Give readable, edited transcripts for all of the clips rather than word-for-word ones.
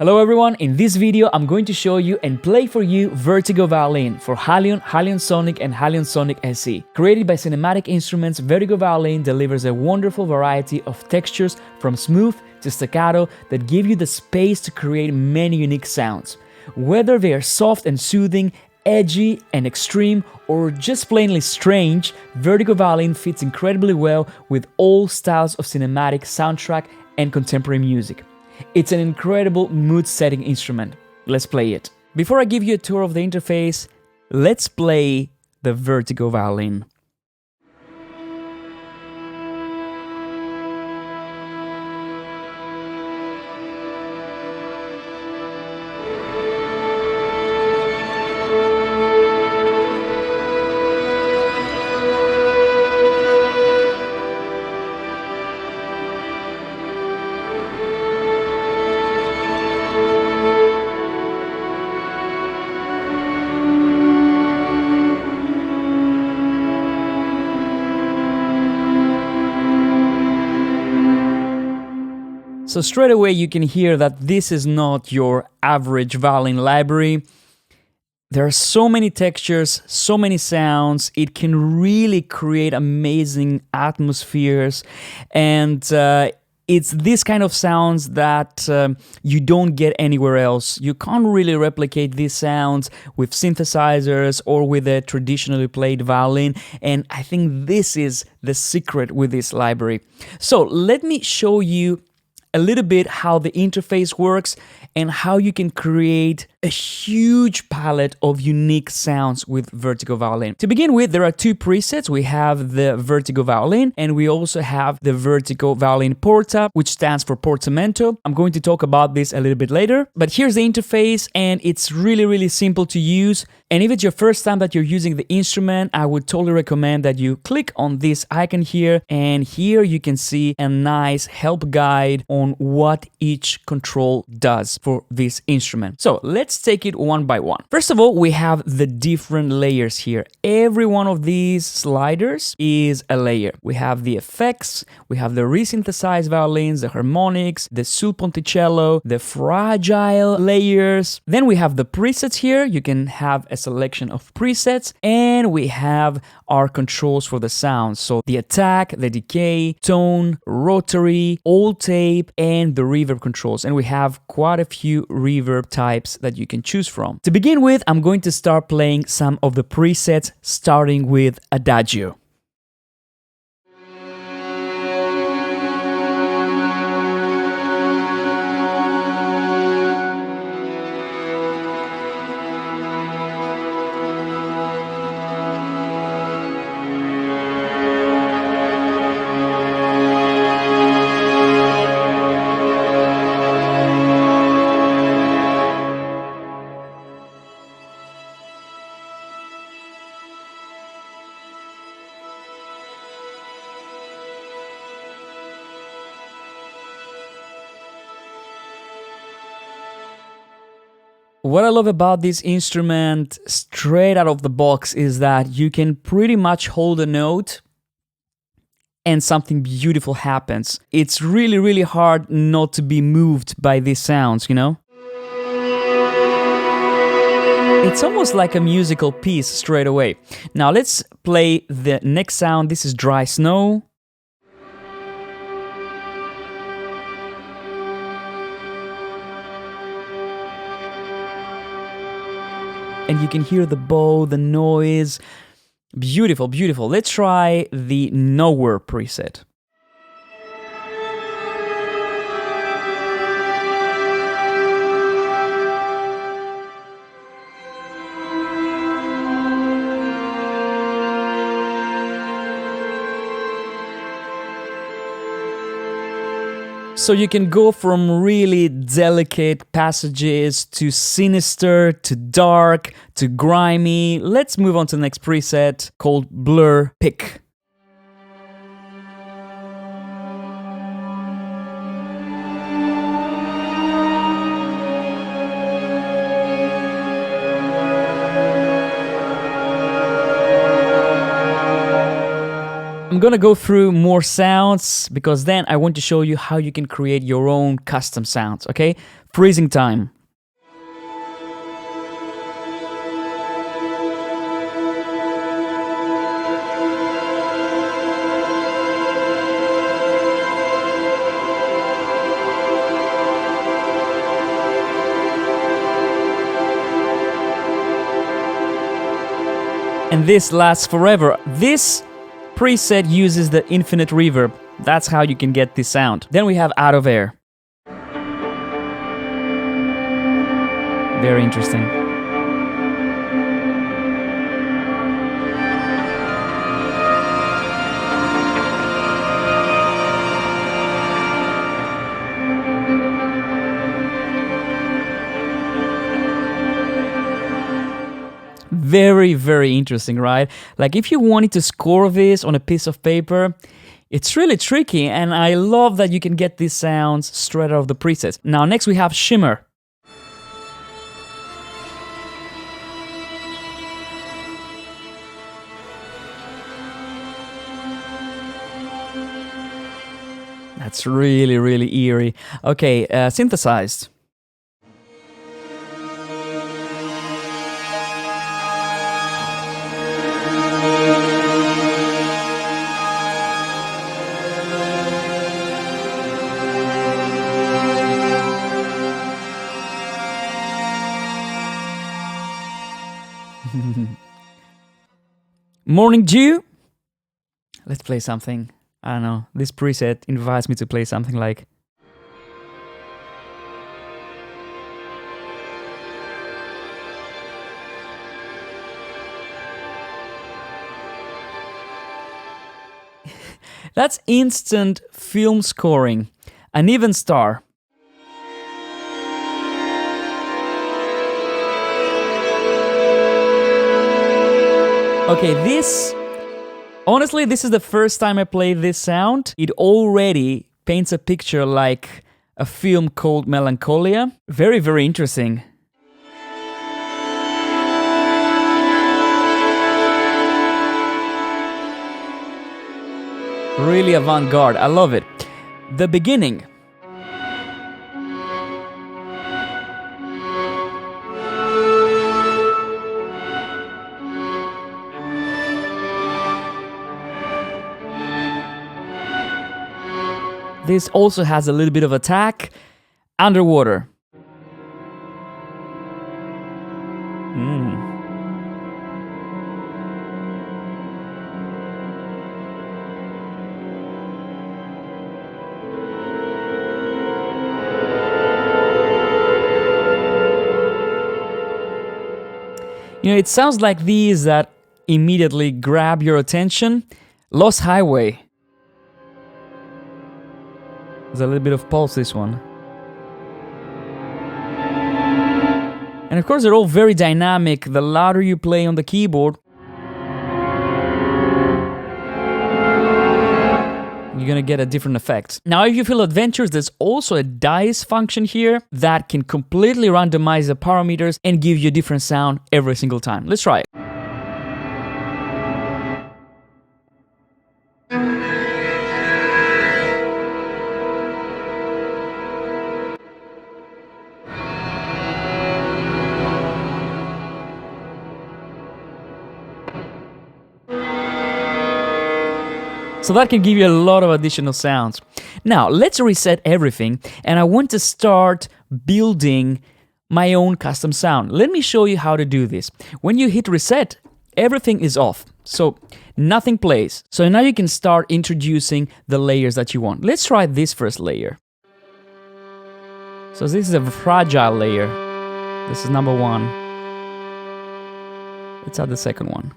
Hello everyone, in this video I'm going to show you and play for you Vertigo Violin for HALion, HALion Sonic and HALion Sonic SE. Created by Cinematique Instruments, Vertigo Violin delivers a wonderful variety of textures from smooth to staccato that give you the space to create many unique sounds. Whether they are soft and soothing, edgy and extreme, or just plainly strange, Vertigo Violin fits incredibly well with all styles of cinematic soundtrack and contemporary music. It's an incredible mood-setting instrument. Let's play it. Before I give you a tour of the interface, let's play the Vertigo Violin. So straight away you can hear that this is not your average violin library. There are so many textures, so many sounds. It can really create amazing atmospheres, and it's this kind of sounds that you don't get anywhere else. You can't really replicate these sounds with synthesizers or with a traditionally played violin, and I think this is the secret with this library. So let me show you a little bit how the interface works and how you can create a huge palette of unique sounds with Vertigo Violin. To begin with, there are two presets. We have the Vertigo Violin and we also have the Vertigo Violin Porta, which stands for Portamento. I'm going to talk about this a little bit later, but here's the interface and it's really simple to use. And if it's your first time that you're using the instrument, I would totally recommend that you click on this icon here, and here you can see a nice help guide on what each control does for this instrument. So let's take it one by one. First of all, we have the different layers here. Every one of these sliders is a layer. We have the effects, we have the resynthesized violins, the harmonics, the sul ponticello, the fragile layers. Then we have the presets here. You can have a selection of presets, and we have our controls for the sounds. So the attack, the decay, tone, rotary, all tape, and the reverb controls. And we have quite a few reverb types that you can choose from. To begin with, I'm going to start playing some of the presets, starting with adagio. What I love about this instrument straight out of the box is that you can pretty much hold a note and something beautiful happens. It's really hard not to be moved by these sounds, you know? It's almost like a musical piece straight away. Now let's play the next sound. This is Dry Snow. And you can hear the bow, the noise. Beautiful. Let's try the Nowhere preset. So you can go from really delicate passages to sinister, to dark, to grimy. Let's move on to the next preset called Blur Pick. I'm gonna go through more sounds because then I want to show you how you can create your own custom sounds, okay? Freezing time. And this lasts forever. This preset uses the infinite reverb. That's how you can get this sound. Then we have out of air. Very interesting. Very, very interesting, right? Like if you wanted to score this on a piece of paper, it's really tricky, and I love that you can get these sounds straight out of the presets. Now next we have Shimmer. That's really, really eerie. Okay, synthesized. Morning Dew. Let's play something. I don't know. This preset invites me to play something like. That's instant film scoring. An even star. Okay, honestly, this is the first time I played this sound. It already paints a picture like a film called Melancholia. Very, very interesting. Really avant-garde, I love it. The beginning. This also has a little bit of attack. Underwater. You know, it sounds like these that immediately grab your attention. Lost Highway. There's a little bit of pulse, this one. And of course, they're all very dynamic. The louder you play on the keyboard, you're gonna get a different effect. Now, if you feel adventurous, there's also a dice function here that can completely randomize the parameters and give you a different sound every single time. Let's try it. So that can give you a lot of additional sounds. Now, let's reset everything, and I want to start building my own custom sound. Let me show you how to do this. When you hit reset, everything is off, so nothing plays. So now you can start introducing the layers that you want. Let's try this first layer. So this is a fragile layer. This is number one. Let's add the second one.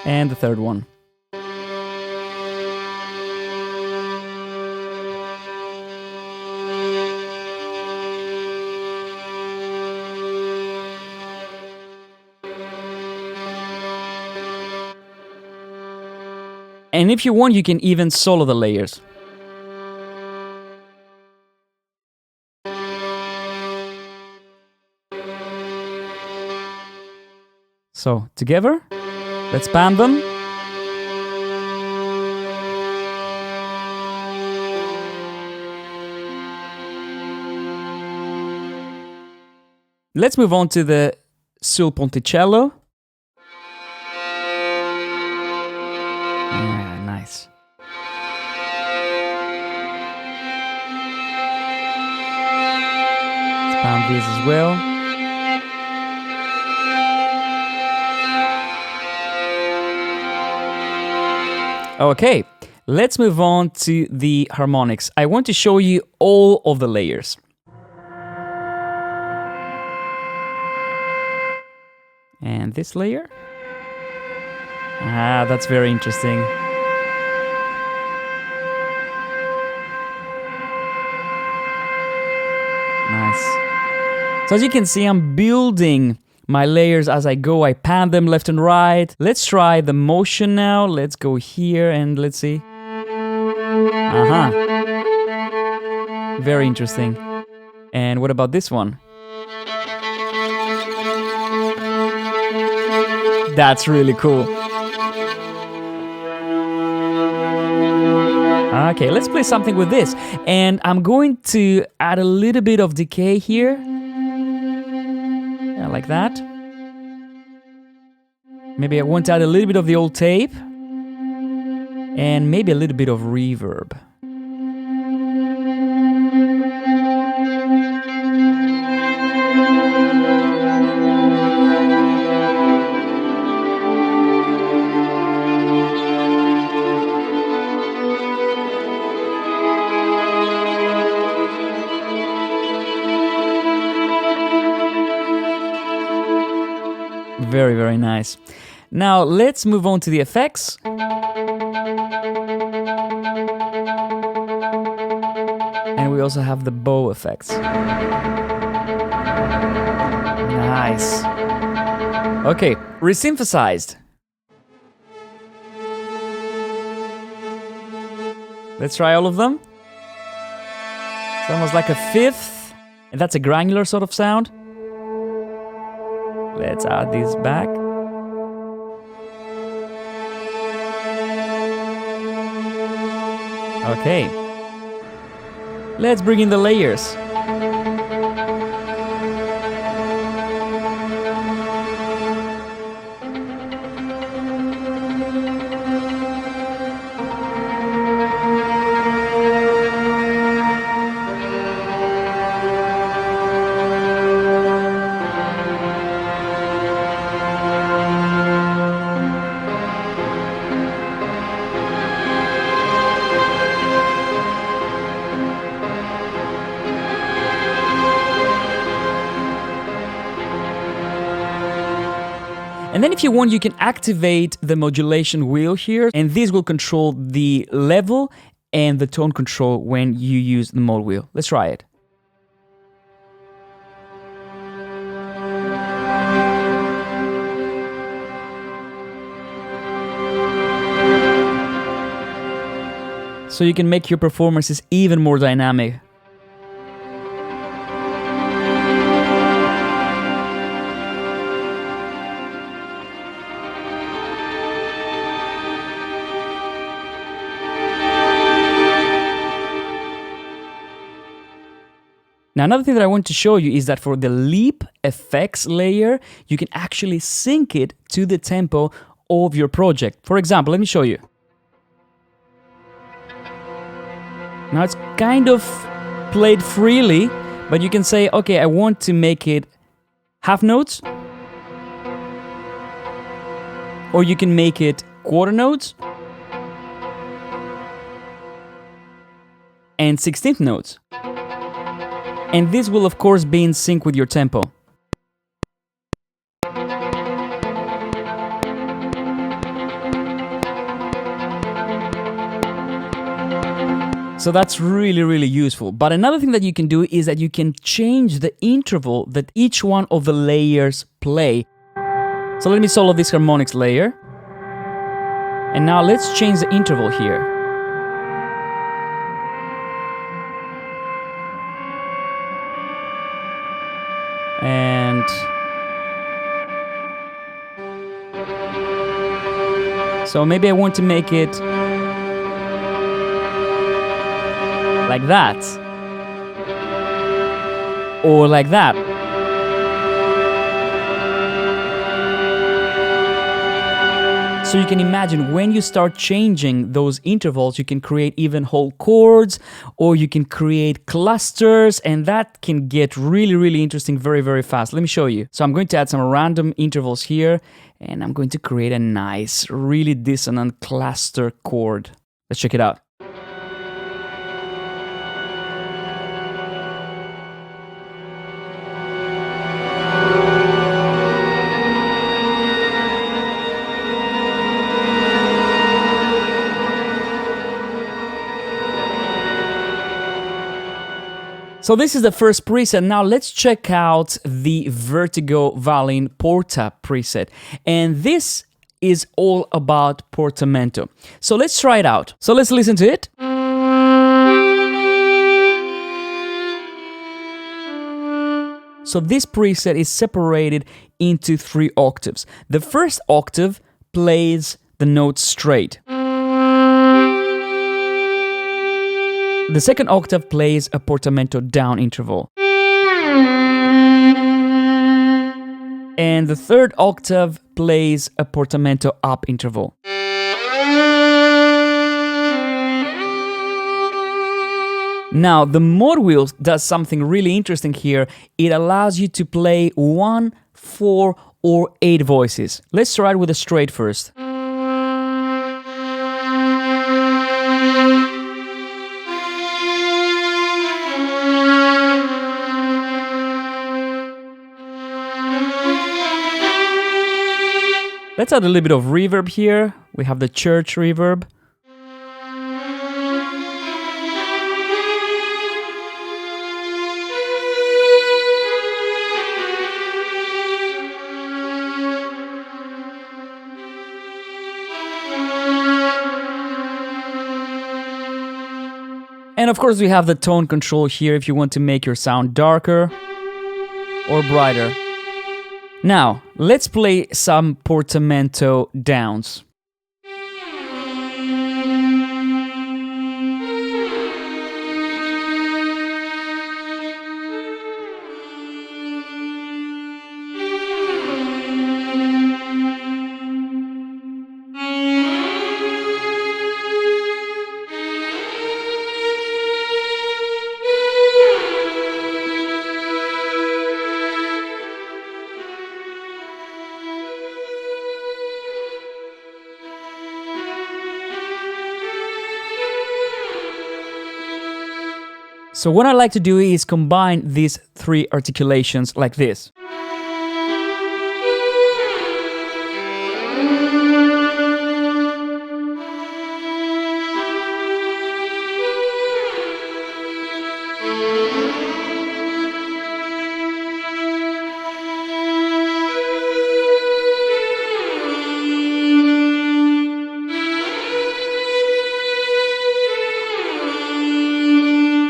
And the third one. And if you want, you can even solo the layers. So, together, let's pan them. Let's move on to the sul ponticello. Yeah, nice. Let's pan these as well. Okay, let's move on to the harmonics. I want to show you all of the layers. And this layer? Ah, that's very interesting. Nice. So as you can see, I'm building my layers as I go. I pan them left and right. Let's try the motion now. Let's go here and let's see. Very interesting. And what about this one? That's really cool. Okay, let's play something with this. And I'm going to add a little bit of decay here. Yeah, like that. Maybe I want to add a little bit of the old tape. And maybe a little bit of reverb. Very, very nice. Now let's move on to the effects. And we also have the bow effects. Nice. Okay, resynthesized. Let's try all of them. It's almost like a fifth. And that's a granular sort of sound. Let's add these back. Okay. Let's bring in the layers. And then if you want, you can activate the modulation wheel here, and this will control the level and the tone control when you use the mod wheel. Let's try it. So you can make your performances even more dynamic. Now, another thing that I want to show you is that for the leap effects layer, you can actually sync it to the tempo of your project. For example, let me show you. Now, it's kind of played freely, but you can say, okay, I want to make it half notes, or you can make it quarter notes and 16th notes. And this will, of course, be in sync with your tempo. So that's really, really useful. But another thing that you can do is that you can change the interval that each one of the layers play. So let me solo this harmonics layer. And now let's change the interval here. And So maybe I want to make it like that, or like that. So you can imagine when you start changing those intervals, you can create even whole chords, or you can create clusters, and that can get really, really interesting very, very fast. Let me show you. So I'm going to add some random intervals here, and I'm going to create a nice, really dissonant cluster chord. Let's check it out. So this is the first preset. Now let's check out the Vertigo Violin Porta preset. And this is all about Portamento. So let's try it out. So let's listen to it. So this preset is separated into 3 octaves. The first octave plays the notes straight. The second octave plays a portamento down interval. And the third octave plays a portamento up interval. Now, the mode wheel does something really interesting here. It allows you to play 1, 4, or 8 voices. Let's try it with a straight first. Let's add a little bit of reverb here. We have the church reverb. And of course we have the tone control here if you want to make your sound darker or brighter. Now, let's play some portamento downs. So what I like to do is combine these 3 articulations like this.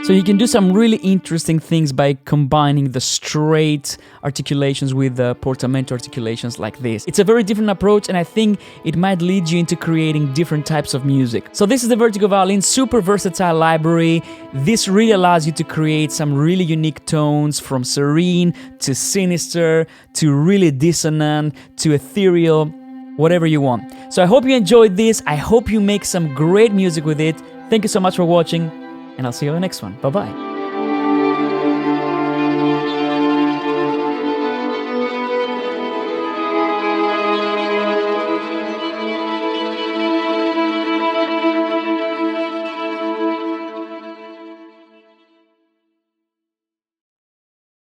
So you can do some really interesting things by combining the straight articulations with the portamento articulations like this. It's a very different approach, and I think it might lead you into creating different types of music. So this is the Vertigo Violin, super versatile library. This really allows you to create some really unique tones, from serene to sinister to really dissonant to ethereal, whatever you want. So I hope you enjoyed this. I hope you make some great music with it. Thank you so much for watching, and I'll see you on the next one. Bye-bye.